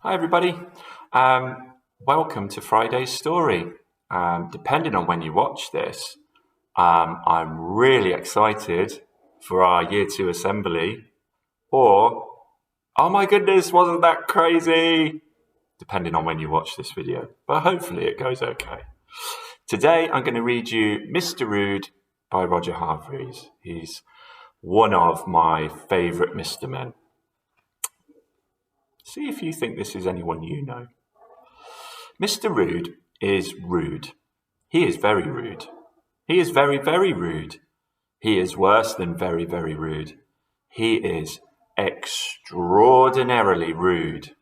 Hi, everybody. Welcome to Friday's story. Depending on when you watch this, I'm really excited for our Year 2 assembly, or, oh my goodness, wasn't that crazy? Depending on when you watch this video, but hopefully it goes okay. Today, I'm going to read you Mr. Rude by Roger Hargreaves. He's one of my favourite Mr. Men. See if you think this is anyone you know. Mr. Rude is rude. He is very rude. He is very, very rude. He is worse than very, very rude. He is extraordinarily rude.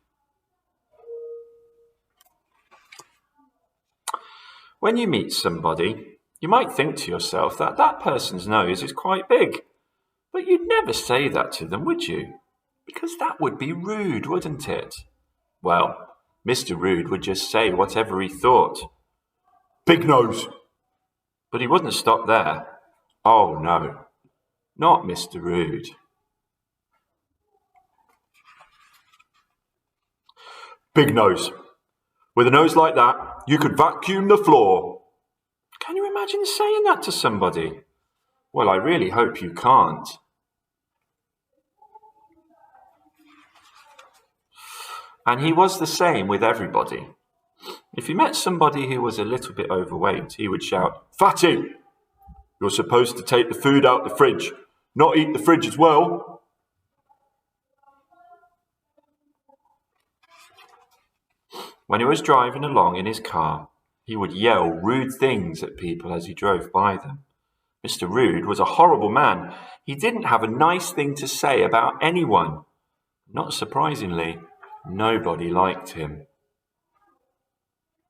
When you meet somebody, you might think to yourself that that person's nose is quite big. But you'd never say that to them, would you? Because that would be rude, wouldn't it? Well, Mr. Rude would just say whatever he thought. Big nose! But he wouldn't stop there. Oh no, not Mr. Rude. Big nose. With a nose like that, you could vacuum the floor. Can you imagine saying that to somebody? Well, I really hope you can't. And he was the same with everybody. If he met somebody who was a little bit overweight, he would shout, "Fatty! You're supposed to take the food out the fridge, not eat the fridge as well." When he was driving along in his car, he would yell rude things at people as he drove by them. Mr. Rude was a horrible man. He didn't have a nice thing to say about anyone. Not surprisingly, nobody liked him.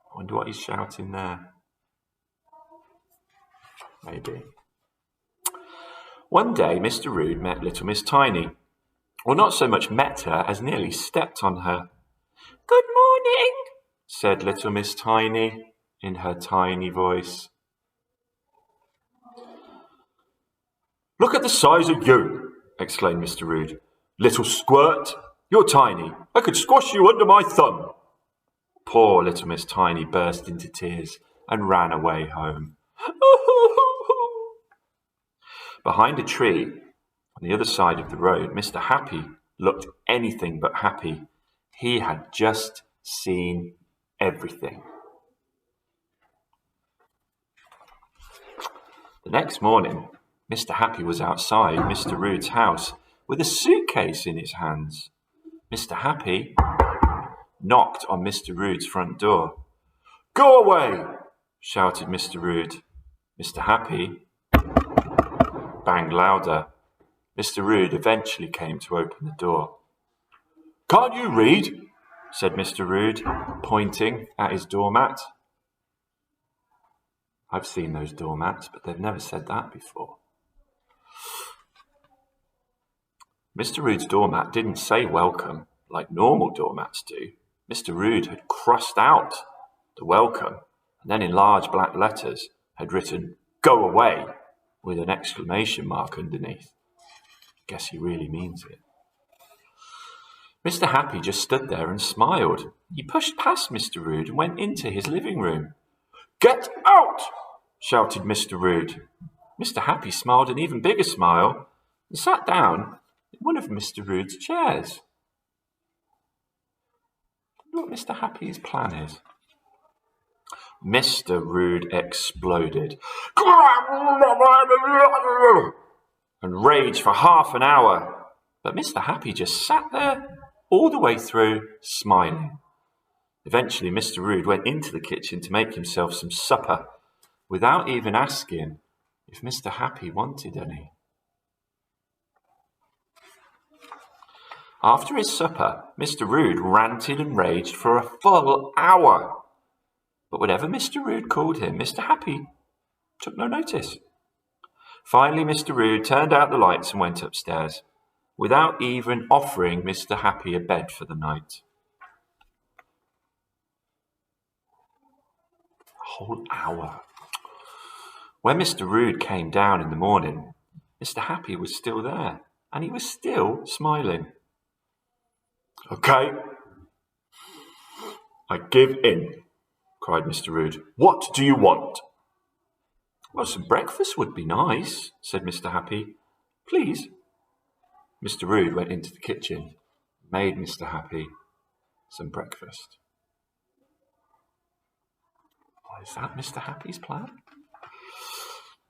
I wonder what he's shouting there. Maybe. One day, Mr. Rude met little Miss Tiny. Or not so much met her as nearly stepped on her. "Good morning," said little Miss Tiny in her tiny voice. "Look at the size of you," exclaimed Mr. Rude. "Little squirt, you're tiny. I could squash you under my thumb." Poor little Miss Tiny burst into tears and ran away home. Behind a tree on the other side of the road, Mr. Happy looked anything but happy. He had just seen everything. The next morning, Mr. Happy was outside Mr. Rude's house with a suitcase in his hands. Mr. Happy knocked on Mr. Rude's front door. "Go away!" shouted Mr. Rude. Mr. Happy banged louder. Mr. Rude eventually came to open the door. "Can't you read?" said Mr. Rude, pointing at his doormat. I've seen those doormats, but they've never said that before. Mr. Rude's doormat didn't say welcome like normal doormats do. Mr. Rude had crossed out the welcome and then in large black letters had written "Go away" with an exclamation mark underneath. Guess he really means it. Mr. Happy just stood there and smiled. He pushed past Mr. Rude and went into his living room. "Get out!" shouted Mr. Rude. Mr. Happy smiled an even bigger smile and sat down in one of Mr. Rude's chairs. I wonder what Mr. Happy's plan is. Mr. Rude exploded and raged for half an hour. But Mr. Happy just sat there all the way through, smiling. Eventually, Mr. Rude went into the kitchen to make himself some supper without even asking if Mr. Happy wanted any. After his supper, Mr. Rude ranted and raged for a full hour. But whenever Mr. Rude called him, Mr. Happy took no notice. Finally, Mr. Rude turned out the lights and went upstairs, without even offering Mr. Happy a bed for the night. A whole hour. When Mr. Rude came down in the morning, Mr. Happy was still there, and he was still smiling. "Okay," I give in, cried Mr. Rude. What do you want? Well, some breakfast would be nice, said Mr. Happy. Please. Mr. Rude went into the kitchen, made Mr. Happy some breakfast. Is that Mr. Happy's plan?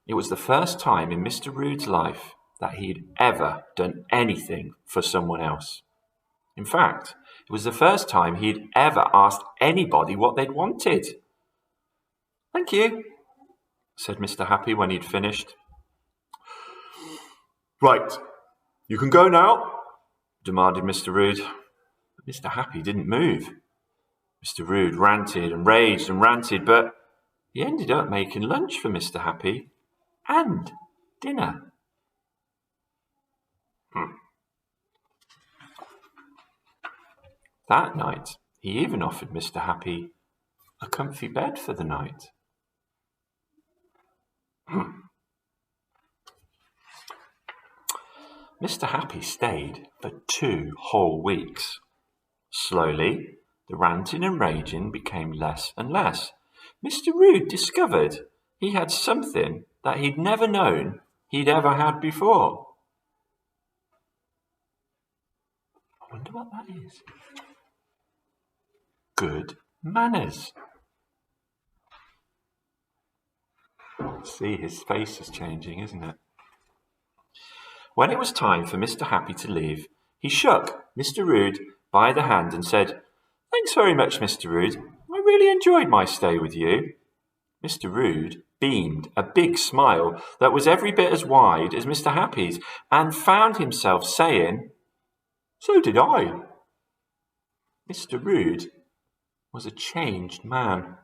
It was the first time in Mr. Rude's life that he'd ever done anything for someone else. In fact, it was the first time he'd ever asked anybody what they'd wanted. Thank you, said Mr. Happy when he'd finished. Right, you can go now, demanded Mr. Rude. But Mr. Happy didn't move. Mr. Rude ranted and raged and ranted, but he ended up making lunch for Mr. Happy and dinner. That night, he even offered Mr. Happy a comfy bed for the night. Mr. Happy stayed for 2 whole weeks. Slowly, the ranting and raging became less and less. Mr. Rude discovered he had something that he'd never known he'd ever had before. I wonder what that is. Good manners. See, his face is changing, isn't it? When it was time for Mr. Happy to leave, he shook Mr. Rude by the hand and said, Thanks very much, Mr. Rude. I really enjoyed my stay with you. Mr. Rude beamed a big smile that was every bit as wide as Mr. Happy's and found himself saying, So did I. Mr. Rude was a changed man.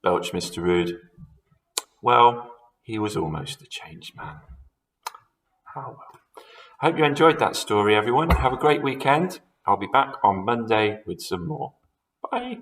Belched Mr. Rude. Well, he was almost a changed man. Oh well. I hope you enjoyed that story, everyone. Have a great weekend. I'll be back on Monday with some more. Bye.